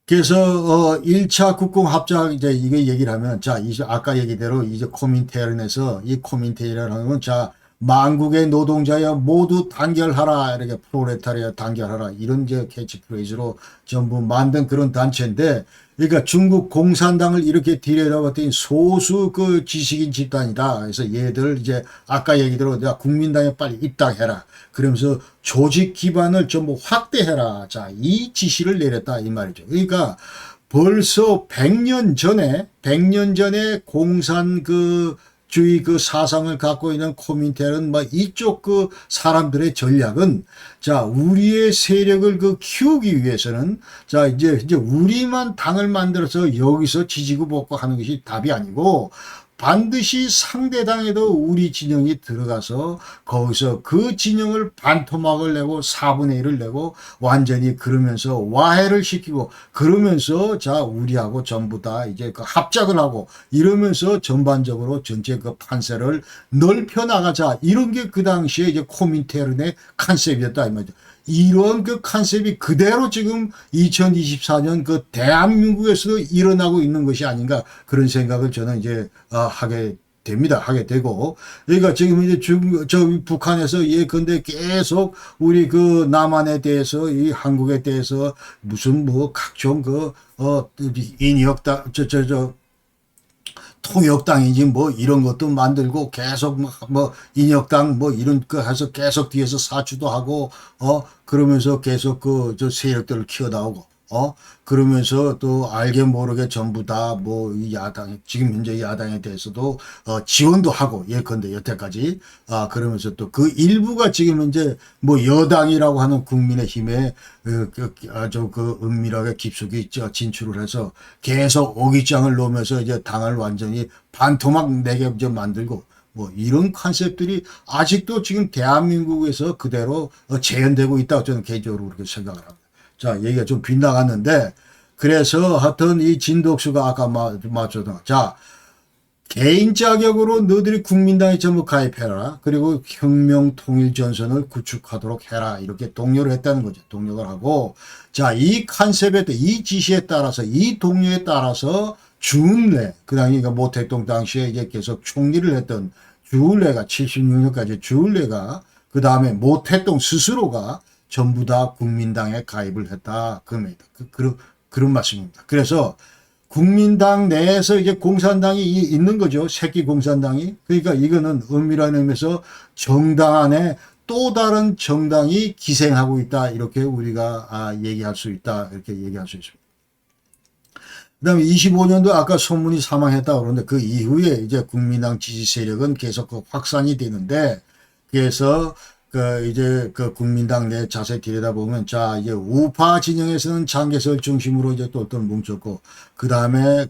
그래서 1차 국공 합작 이제 이게 얘기를 하면 자, 이제 아까 얘기대로 이제 코민테른에서 이 코민테른이라는 건 자 만국의 노동자여 모두 단결하라 이렇게 프로레타리아 단결하라 이런 이제 캐치프레이즈로 전부 만든 그런 단체인데 그러니까 중국 공산당을 이렇게 들여다봤더니 소수 그 지식인 집단이다. 그래서 얘들 이제 아까 얘기대로 내가 국민당에 빨리 입당해라. 그러면서 조직 기반을 전부 확대해라. 자, 이 지시를 내렸다 이 말이죠. 그러니까 벌써 100년 전에 공산 주의 그 사상을 갖고 있는 코민테른 뭐 이쪽 그 사람들의 전략은 자 우리의 세력을 그 키우기 위해서는 자 이제 우리만 당을 만들어서 여기서 지지고 볶고 하는 것이 답이 아니고 반드시 상대당에도 우리 진영이 들어가서 거기서 그 진영을 반토막을 내고 4분의 1을 내고 완전히 그러면서 와해를 시키고 그러면서 자 우리하고 전부 다 이제 그 합작을 하고 이러면서 전반적으로 전체 그 판세를 넓혀 나가자 이런 게 그 당시에 이제 코민테른의 컨셉이었다 이 말이죠. 이런 그 컨셉이 그대로 지금 2024년 그 대한민국에서도 일어나고 있는 것이 아닌가 그런 생각을 저는 이제 하게 됩니다. 하게 되고 그러니까 지금 이제 북한에서 예컨대 계속 우리 그 남한에 대해서 이 한국에 대해서 무슨 뭐 각종 그 인혁다 통역당이지 뭐 이런 것도 만들고 계속 뭐 인혁당 뭐 이런 거 해서 계속 뒤에서 사주도 하고 그러면서 계속 그 저 세력들을 키워나오고 그러면서 또 알게 모르게 전부 다 뭐 이 야당 지금 현재 야당에 대해서도 지원도 하고 예컨대 여태까지 그러면서 또 그 일부가 지금 현재 뭐 여당이라고 하는 국민의힘에 아주 그 은밀하게 깊숙이 진출을 해서 계속 오기장을 놓으면서 이제 당을 완전히 반토막 내게 이제 만들고 뭐 이런 컨셉들이 아직도 지금 대한민국에서 그대로 재현되고 있다고 저는 개인적으로 그렇게 생각을 합니다. 자, 얘기가 좀 빗나갔는데, 그래서 하여튼 이 진덕수가 아까 맞췄던, 자, 개인 자격으로 너희들이 국민당에 전부 가입해라. 그리고 혁명통일전선을 구축하도록 해라. 이렇게 독려를 했다는 거죠. 독려를 하고, 자, 이 컨셉에, 이 지시에 따라서, 이 독려에 따라서 주은래, 그 당시, 그러니까 모택동 당시에 이제 계속 총리를 했던 주은래가, 76년까지 주은래가, 그 다음에 모택동 스스로가 전부 다 국민당에 가입을 했다. 그겁니다. 그런 말씀입니다. 그래서 국민당 내에서 이제 공산당이 있는 거죠. 새끼 공산당이. 그러니까 이거는 엄밀한 의미에서 정당 안에 또 다른 정당이 기생하고 있다. 이렇게 우리가 얘기할 수 있다. 이렇게 얘기할 수 있습니다. 그 다음에 25년도 아까 손문이 사망했다 그러는데 그 이후에 이제 국민당 지지 세력은 계속 확산이 되는데 그래서 이제 국민당 내 자세히 들여다보면, 자, 이제 우파 진영에서는 장개석을 중심으로 이제 또 뭉쳤고, 그 다음에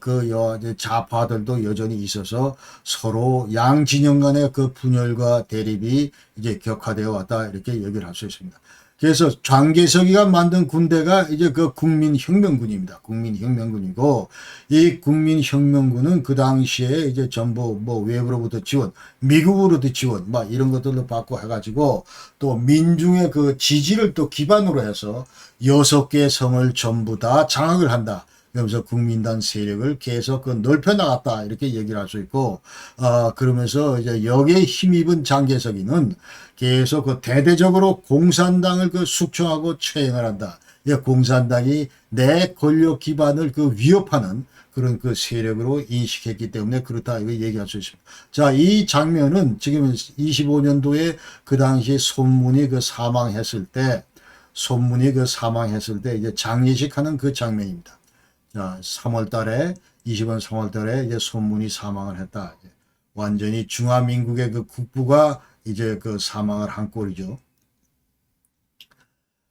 이제 좌파들도 여전히 있어서 서로 양 진영 간의 그 분열과 대립이 이제 격화되어 왔다. 이렇게 얘기를 할 수 있습니다. 그래서 장개석이가 만든 군대가 이제 그 국민혁명군입니다. 국민혁명군이고, 이 국민혁명군은 그 당시에 이제 전부 뭐 외부로부터 지원, 미국으로부터 지원, 막 이런 것들도 받고 해가지고, 또 민중의 그 지지를 또 기반으로 해서 6개의 성을 전부 다 장악을 한다. 그러면서 국민당 세력을 계속 넓혀 나갔다. 이렇게 얘기를 할 수 있고, 그러면서 이제 여기에 힘입은 장개석이는 계속 대대적으로 공산당을 숙청하고 처형을 한다. 공산당이 내 권력 기반을 위협하는 그런 세력으로 인식했기 때문에 그렇다. 이거 얘기할 수 있습니다. 자, 이 장면은 지금 25년도에 그 당시 손문이 사망했을 때, 이제 장례식 하는 그 장면입니다. 자, 3월 달에, 20년 3월 달에 이제 손문이 사망을 했다. 완전히 중화민국의 국부가 이제 사망을 한 꼴이죠.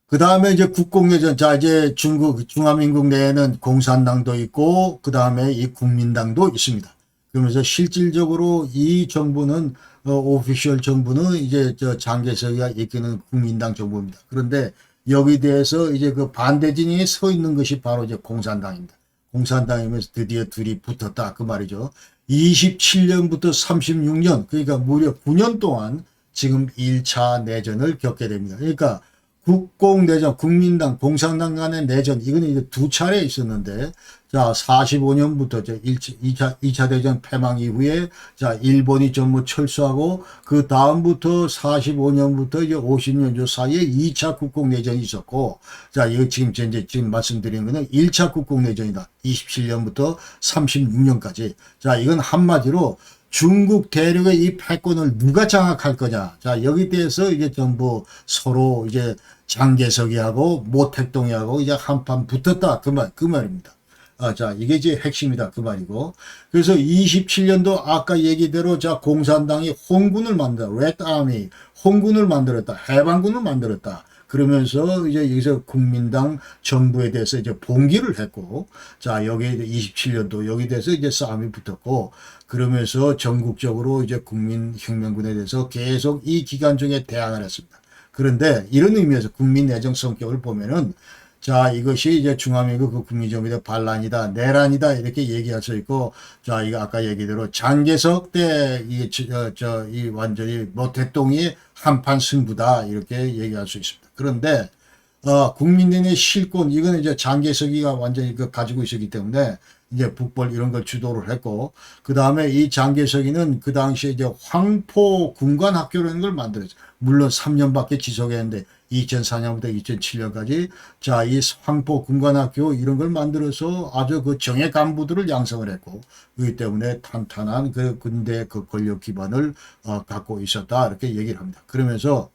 그 다음에 이제 국共내전, 자, 이제 중화민국 내에는 공산당도 있고, 그 다음에 이 국민당도 있습니다. 그러면서 실질적으로 이 정부는, 오피셜 정부는 이제 장개석이가 이끄는 국민당 정부입니다. 그런데 여기 대해서 이제 반대 진영에 서 있는 것이 바로 이제 공산당입니다. 공산당이면서 드디어 둘이 붙었다. 그 말이죠. 27년부터 36년, 그러니까 무려 9년 동안 지금 1차 내전을 겪게 됩니다. 그러니까 국공내전, 국민당, 공산당 간의 내전, 이거는 이제 두 차례 있었는데, 자, 45년부터 2차 대전 패망 이후에, 자, 일본이 전부 철수하고, 그 다음부터 45년부터 이제 50년 사이에 2차 국공내전이 있었고, 자, 이거 지금 말씀드린 거는 1차 국공내전이다. 27년부터 36년까지. 자, 이건 한마디로, 중국 대륙의 이 패권을 누가 장악할 거냐. 자, 여기 대해서 이제 전부 서로 이제 장개석이하고 모택동이하고 이제 한판 붙었다. 그 말입니다. 자, 이게 이제 핵심이다. 그 말이고. 그래서 27년도 아까 얘기대로 자, 공산당이 홍군을 레드 아미, 홍군을 만들었다. 해방군을 만들었다. 그러면서 이제 여기서 국민당 정부에 대해서 이제 봉기를 했고, 자, 여기에 27년도 여기 대해서 이제 싸움이 붙었고, 그러면서 전국적으로 이제 국민혁명군에 대해서 계속 이 기간 중에 대항을 했습니다. 그런데 이런 의미에서 국민내정 성격을 보면은, 자, 이것이 이제 중화민국 국민정부의 반란이다, 내란이다, 이렇게 얘기할 수 있고, 자, 이거 아까 얘기대로 장개석 때, 이 완전히 모택동이 한판 승부다, 이렇게 얘기할 수 있습니다. 그런데, 국민들의 실권, 이거는 이제 장개석이가 완전히 가지고 있었기 때문에, 이제 북벌 이런 걸 주도를 했고, 그 다음에 이 장개석이는 그 당시에 이제 황포 군관학교라는 걸 만들었어요. 물론 3년밖에 지속했는데, 2004년부터 2007년까지 자, 이 황포 군관학교 이런 걸 만들어서 아주 그 정예 간부들을 양성을 했고, 그렇기 때문에 탄탄한 그 군대 그 권력 기반을 갖고 있었다 이렇게 얘기를 합니다. 그러면서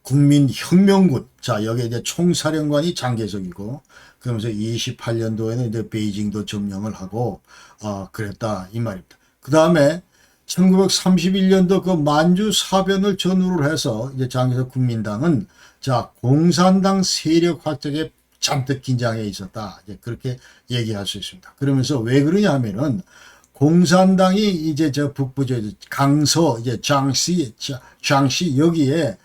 국민혁명군, 자, 여기에 이제 총사령관이 장개석이고, 그러면서 28년도에는 이제 베이징도 점령을 하고, 그랬다, 이 말입니다. 그 다음에 1931년도 그 만주 사변을 전후로 해서 이제 장개석 국민당은 자, 공산당 세력 확장에 잔뜩 긴장해 있었다. 이제 그렇게 얘기할 수 있습니다. 그러면서 왜 그러냐 하면은 공산당이 이제 저 북부 저 강서 이제 장시 여기에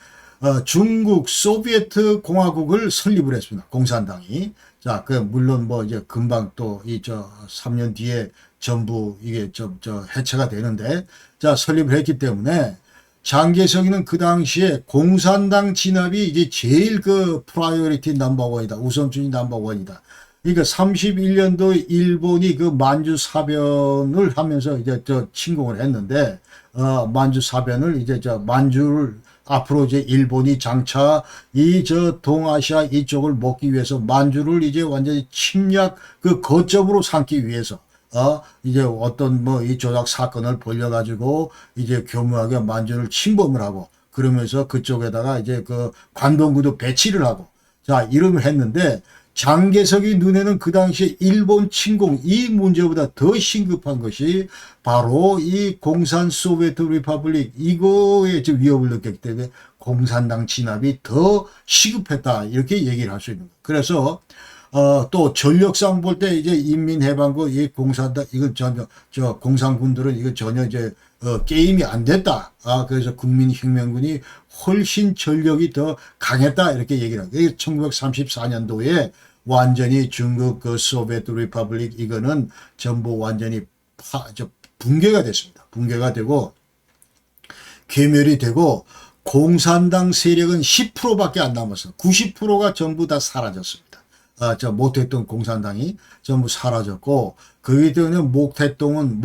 중국 소비에트 공화국을 설립을 했습니다. 공산당이. 자, 그 물론 뭐 이제 금방 또 이 3년 뒤에 전부 이게 해체가 되는데, 자, 설립을 했기 때문에 장개석이는 그 당시에 공산당 진압이 이제 제일 그 프라이어리티 넘버원이다. 우선순위 넘버원이다. 그러니까 31년도 일본이 그 만주 사변을 하면서 이제 침공을 했는데, 만주 사변을 이제 만주를 앞으로 이제 일본이 장차 이 동아시아 이쪽을 먹기 위해서 만주를 이제 완전히 침략 그 거점으로 삼기 위해서 이제 어떤 뭐 이 조작 사건을 벌여가지고 이제 교묘하게 만주를 침범을 하고, 그러면서 그쪽에다가 이제 그 관동구도 배치를 하고, 자, 이름을 했는데, 장개석이 눈에는 그 당시에 일본 침공 이 문제보다 더 심급한 것이 바로 이 공산 소비에트 리퍼블릭 이거에 위협을 느꼈기 때문에 공산당 진압이 더 시급했다 이렇게 얘기를 할 수 있는 거예요. 그래서 또 전력상 볼 때 이제 인민해방군 이 공산당 이건 전혀 공산군들은 이거 전혀 이제 게임이 안 됐다. 그래서 국민혁명군이 훨씬 전력이 더 강했다 이렇게 얘기를 합니다. 1934년도에 완전히 중국 그 소비에트 리퍼블릭 이거는 전부 완전히 붕괴가 됐습니다. 붕괴가 되고 괴멸이 되고 공산당 세력은 10%밖에 안 남았어요. 90%가 전부 다 사라졌습니다. 모택동 공산당이 전부 사라졌고, 그렇기 때문에 모택동은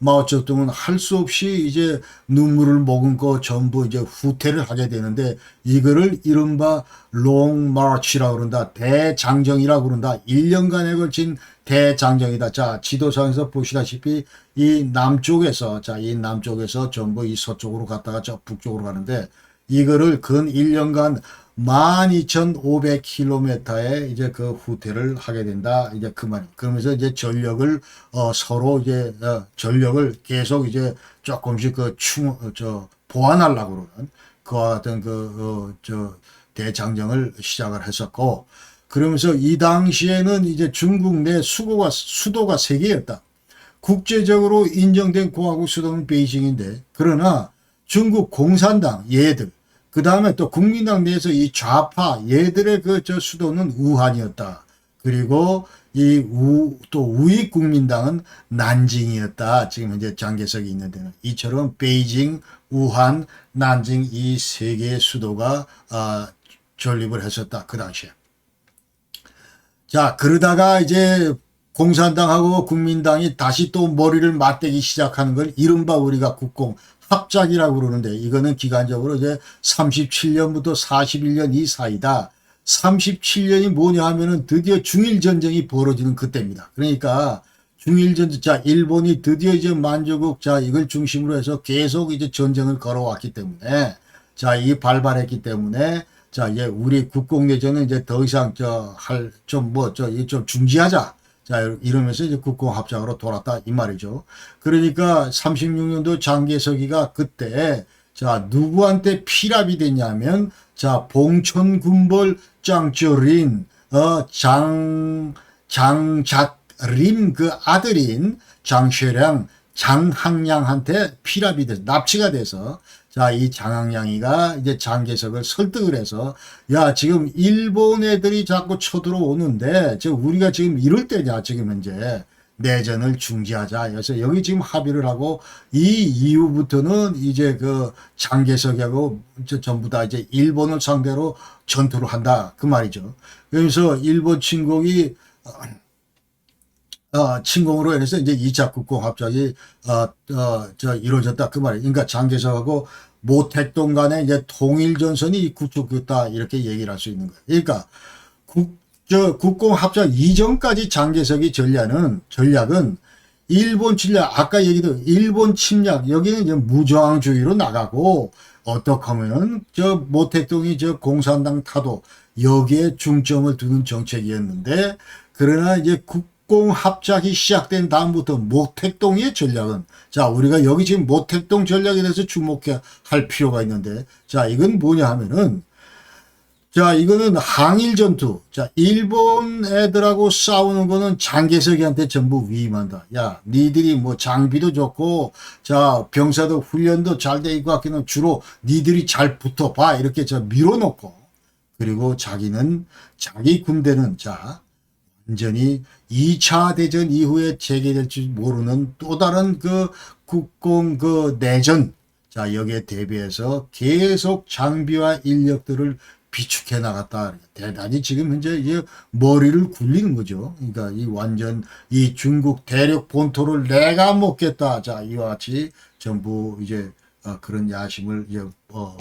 마오쩌둥은 할 수 없이 이제 눈물을 머금고 전부 이제 후퇴를 하게 되는데, 이거를 이른바 롱 마치라고 그런다. 대장정이라고 그런다. 1년간에 걸친 대장정이다. 자, 지도상에서 보시다시피 이 남쪽에서 전부 이 서쪽으로 갔다가 저 북쪽으로 가는데, 이거를 근 1년간 12,500km에 이제 그 후퇴를 하게 된다. 이제 그 말. 그러면서 이제 전력을 서로 이제 전력을 계속 이제 조금씩 보완하려고 그러는 그와 같은 대장정을 시작을 했었고, 그러면서 이 당시에는 이제 중국 내 수도가 3개였다. 국제적으로 인정된 공화국 수도는 베이징인데, 그러나 중국 공산당 얘들, 그 다음에 또 국민당 내에서 이 좌파 얘들의 수도는 우한이었다. 그리고 또 우익 국민당은 난징이었다. 지금 현재 장개석이 있는 데는 이처럼 베이징, 우한, 난징 이 3개의 수도가 존립을 했었다. 그 당시에. 자, 그러다가 이제 공산당하고 국민당이 다시 또 머리를 맞대기 시작하는 걸 이른바 우리가 국공 합작이라고 그러는데, 이거는 기간적으로 이제 37년부터 41년 이 사이다. 37년이 뭐냐 하면은 드디어 중일전쟁이 벌어지는 그때입니다. 그러니까 중일전쟁, 자, 일본이 드디어 이제 만주국, 자, 이걸 중심으로 해서 계속 이제 전쟁을 걸어왔기 때문에, 자, 이 발발했기 때문에, 자, 이제 우리 국공내전은 이제 더 이상 좀 중지하자. 자, 이러면서 이제 국공합작으로 돌았다 이 말이죠. 그러니까 36년도 장개석이가 그때 자, 누구한테 피랍이 됐냐면, 자, 봉천군벌 짱쩌린 장작림 그 아들인 장쉐량 장항량한테 피랍이 돼서 납치가 돼서, 자, 이 장항량이가 이제 장개석을 설득을 해서, 야, 지금 일본 애들이 자꾸 쳐들어오는데 우리가 지금 이럴 때냐, 지금 현재 내전을 중지하자. 그래서 여기 지금 합의를 하고, 이 이후부터는 이제 그 장개석하고 전부 다 이제 일본을 상대로 전투를 한다 그 말이죠. 그래서 일본 침공이 침공으로 인해서 이제 2차 국공합작이 이루어졌다 그 말이에요. 그러니까 장개석하고 모택동 간에 이제 통일전선이 구축됐다 이렇게 얘기를 할 수 있는 거예요. 그러니까 국공합작 이전까지 장개석이 전략은 일본 침략, 아까 얘기도 일본 침략, 여기는 이제 무저항주의로 나가고, 어떻게 하면은, 모택동이 공산당 타도, 여기에 중점을 두는 정책이었는데, 그러나 이제 국공합작이 시작된 다음부터 모택동의 전략은, 자, 우리가 여기 지금 모택동 전략에 대해서 주목해야 할 필요가 있는데, 자, 이건 뭐냐 하면은, 자, 이거는 항일 전투. 자, 일본 애들하고 싸우는 거는 장개석이한테 전부 위임한다. 야, 니들이 뭐 장비도 좋고, 자, 병사도 훈련도 잘 돼 있고, 하기는 주로 니들이 잘 붙어봐. 이렇게 밀어놓고. 그리고 자기는, 자기 군대는, 자, 완전히 2차 대전 이후에 재개될지 모르는 또 다른 국공 내전. 자, 여기에 대비해서 계속 장비와 인력들을 비축해 나갔다. 대단히 지금 현재 이제 머리를 굴리는 거죠. 그러니까 이 완전 이 중국 대륙 본토를 내가 먹겠다. 자, 이와 같이 전부 이제 그런 야심을 이제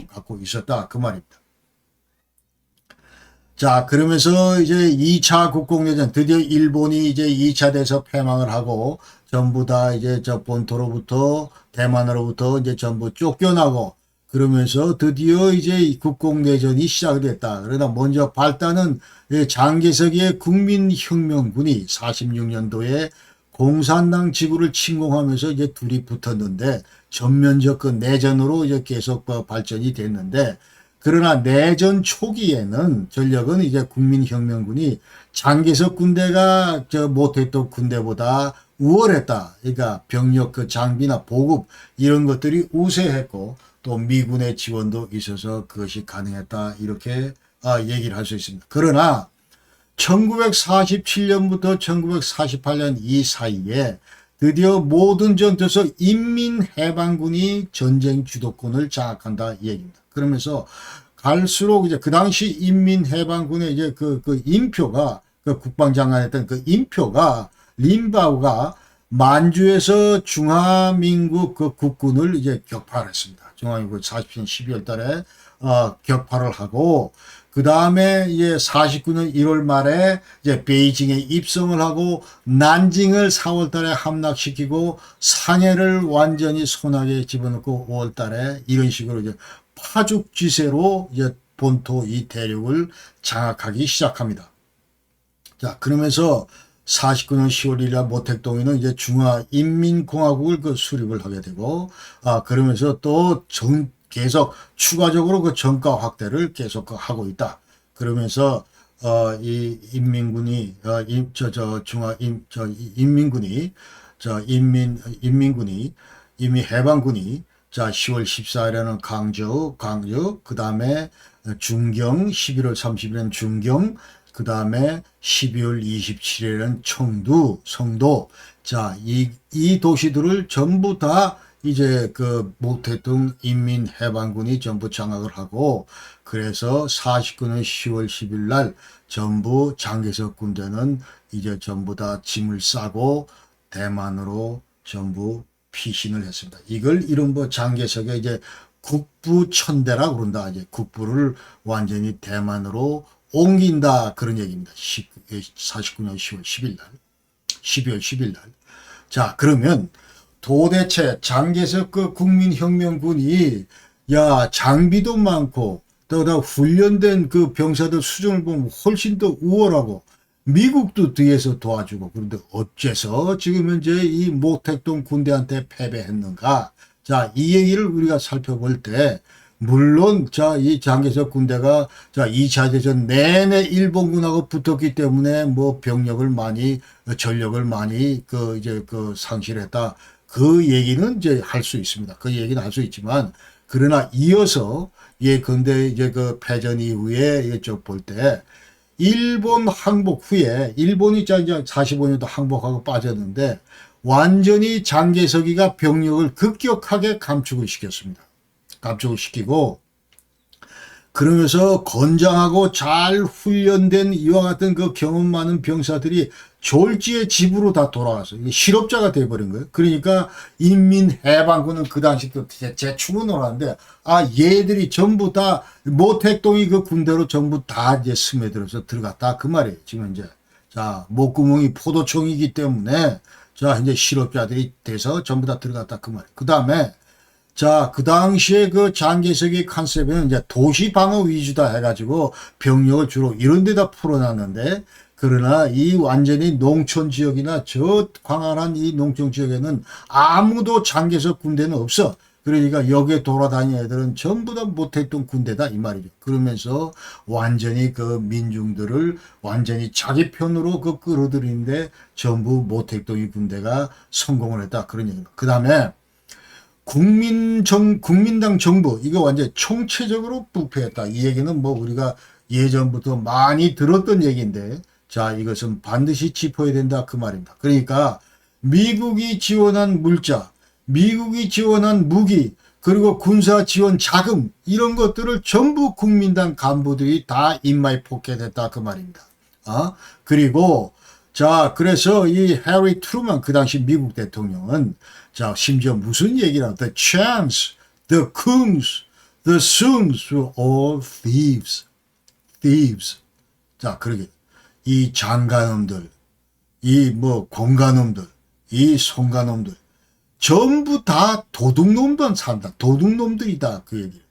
갖고 있었다. 그 말입니다. 자, 그러면서 이제 2차 국공내전 드디어 일본이 이제 2차 대서 패망을 하고 전부 다 이제 본토로부터 대만으로부터 이제 전부 쫓겨나고 그러면서 드디어 이제 국공내전이 시작됐다. 그러나 먼저 발단은 장개석의 국민혁명군이 46년도에 공산당 지구를 침공하면서 이제 둘이 붙었는데 전면적 그 내전으로 이제 계속 발전이 됐는데 그러나 내전 초기에는 전력은 이제 국민혁명군이 장개석 군대가 모택동 군대보다 우월했다. 그러니까 병력 그 장비나 보급 이런 것들이 우세했고 또 미군의 지원도 있어서 그것이 가능했다. 이렇게 얘기를 할 수 있습니다. 그러나 1947년부터 1948년 이 사이에 드디어 모든 전투에서 인민해방군이 전쟁 주도권을 장악한다 이 얘기입니다. 그러면서 갈수록 이제 그 당시 인민해방군의 이제 그 인표가 그 국방장관했던 그 인표가 린바우가 만주에서 중화민국 그 국군을 이제 격파했습니다. 중화민국 40년 12월 달에 격파를 하고 그 다음에 이제 49년 1월 말에 이제 베이징에 입성을 하고 난징을 4월 달에 함락시키고 상해를 완전히 손아귀에 집어넣고 5월 달에 이런 식으로 이제 파죽지세로 이제 본토 이 대륙을 장악하기 시작합니다. 자, 그러면서 49년 10월 1일 모택동에는 이제 중화인민공화국을 그 수립을 하게 되고, 그러면서 또 계속 추가적으로 그 정가 확대를 계속 하고 있다. 그러면서, 이 인민군이, 이미 해방군이, 자, 10월 14일에는 강주, 그 다음에 중경, 11월 30일에는 중경, 그 다음에 12월 27일에는 청두, 성도. 자, 이 도시들을 전부 다 이제 그 모택동 인민해방군이 전부 장악을 하고, 그래서 49년 10월 10일 날 전부 장개석 군대는 이제 전부 다 짐을 싸고 대만으로 전부 피신을 했습니다. 이걸 이른바 장개석의 이제 국부천대라고 그런다. 이제 국부를 완전히 대만으로 옮긴다. 그런 얘기입니다. 49년 10월 10일 날. 12월 10일 날. 자, 그러면 도대체 장개석 그 국민혁명군이 야, 장비도 많고 또 훈련된 그 병사들 수준을 보면 훨씬 더 우월하고 미국도 뒤에서 도와주고 그런데 어째서 지금 현재 이 모택동 군대한테 패배했는가? 자, 이 얘기를 우리가 살펴볼 때 물론 이 장개석 군대가 2차 대전 내내 일본군하고 붙었기 때문에 뭐 병력을 많이 전력을 많이 상실했다. 그 얘기는 이제 할 수 있습니다. 그 얘기는 할 수 있지만 그러나 이어서 근데 이제 그 패전 이후에 이쪽 볼 때 일본 항복 후에 일본이 이제 45년도 항복하고 빠졌는데 완전히 장개석이가 병력을 급격하게 감축을 시켰습니다. 감축을 시키고 그러면서 건장하고 잘 훈련된 이와 같은 그 경험 많은 병사들이 졸지의 집으로 다 돌아왔어요. 이게 실업자가 돼버린 거예요. 그러니까 인민해방군은 그 당시 또 재충원을 하는데, 얘들이 전부 다 모택동이 그 군대로 전부 다 이제 스며들어서 들어갔다. 그 말이에요. 지금 이제. 자, 목구멍이 포도청이기 때문에, 자, 이제 실업자들이 돼서 전부 다 들어갔다. 그 말이에요. 그 다음에, 자, 그 당시에 그 장개석의 컨셉은 이제 도시 방어 위주다 해가지고 병력을 주로 이런 데다 풀어놨는데, 그러나 이 완전히 농촌 지역이나 저 광활한 이 농촌 지역에는 아무도 장개석 군대는 없어. 그러니까 여기에 돌아다니는 애들은 전부 다 모택동 군대다 이 말이죠. 그러면서 완전히 그 민중들을 완전히 자기 편으로 그 끌어들이는데 전부 모택동이 군대가 성공을 했다. 그런 얘기입니다. 그 다음에 국민당 정부, 이거 완전히 총체적으로 부패했다. 이 얘기는 뭐 우리가 예전부터 많이 들었던 얘기인데, 자, 이것은 반드시 짚어야 된다. 그 말입니다. 그러니까 미국이 지원한 물자, 미국이 지원한 무기, 그리고 군사 지원 자금, 이런 것들을 전부 국민당 간부들이 다 인마에 포켓했다. 그 말입니다. 그리고 자, 그래서 이 해리 트루먼, 그 당시 미국 대통령은, 자, 심지어 무슨 얘기를 The champs, the coons, the sons were all thieves. thieves. 자, 그러게. 이 장가놈들, 이 뭐 공가놈들, 이 송가놈들, 전부 다 도둑놈들 산다. 도둑놈들이다. 그 얘기.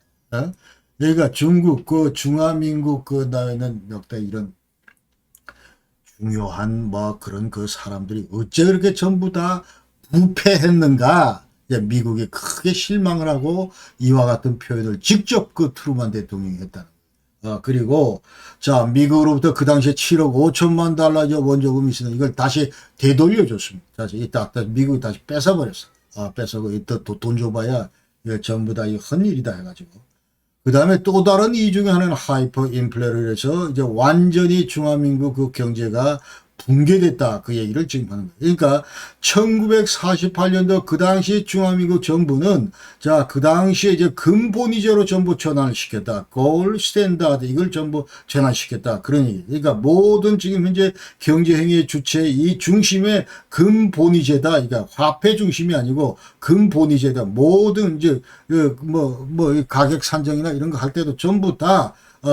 그러니까 중국, 그 중화민국 그 나라에는 몇 대 이런 중요한 뭐 그런 그 사람들이 어째 그렇게 전부 다 부패했는가? 미국이 크게 실망을 하고 이와 같은 표현을 직접 그 트루먼 대통령이 했다는 거예요. 그리고 자, 미국으로부터 그 당시에 7억 5천만 달러 원조금이 있으니 이걸 다시 되돌려줬습니다. 다시 이따 미국이 다시 뺏어버렸어. 뺏어고 이따 돈 줘봐야 이거 전부 다 이 헛일이다 해가지고. 그 다음에 또 다른 이유 중에 하나는 하이퍼 인플레를 해서 이제 완전히 중화민국 그 경제가 붕괴됐다. 그 얘기를 지금 하는 거예요. 그러니까 1948년도 그 당시 중화민국 정부는 자, 그 당시에 이제 금본위제로 전부 전환을 시켰다. 골드 스탠다드 이걸 전부 전환시켰다. 그런 얘기. 그러니까 모든 지금 현재 경제행위의 주체 이 중심에 금본위제다. 그러니까 화폐 중심이 아니고 금본위제다. 모든 이제 가격 산정이나 이런 거 할 때도 전부 다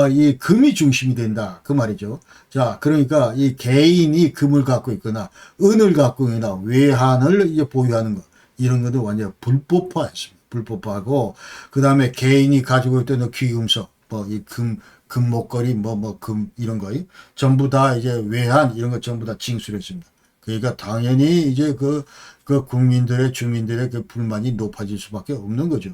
이 금이 중심이 된다. 그 말이죠. 자, 그러니까 이 개인이 금을 갖고 있거나 은을 갖고 있거나 외환을 이제 보유하는 것. 이런 것도 완전 불법화했습니다. 불법화하고, 그 다음에 개인이 가지고 있던 귀금속, 금 목걸이, 금, 이런 거, 전부 다 이제 외환, 이런 거 전부 다 징수했습니다. 그러니까 당연히 이제 그 국민들의, 주민들의 그 불만이 높아질 수밖에 없는 거죠.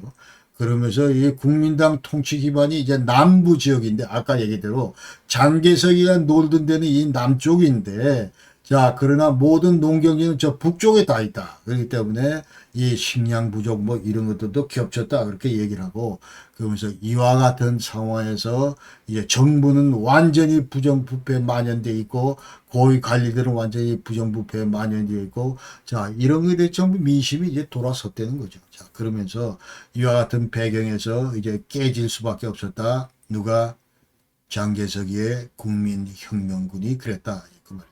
그러면서 이 국민당 통치 기반이 이제 남부 지역인데, 아까 얘기대로 장개석이가 놀던 데는 이 남쪽인데, 자, 그러나 모든 농경지는 저 북쪽에 다 있다. 그렇기 때문에 이 식량 부족 뭐 이런 것들도 겹쳤다. 그렇게 얘기를 하고, 그러면서 이와 같은 상황에서 이제 정부는 완전히 부정부패 만연돼 있고, 고위 관리들은 완전히 부정부패 만연돼 있고, 자, 이런 것에 대해 전부 민심이 이제 돌아섰다는 거죠. 자, 그러면서 이와 같은 배경에서 이제 깨질 수밖에 없었다. 누가? 장개석이의 국민혁명군이 그랬다. 그 말.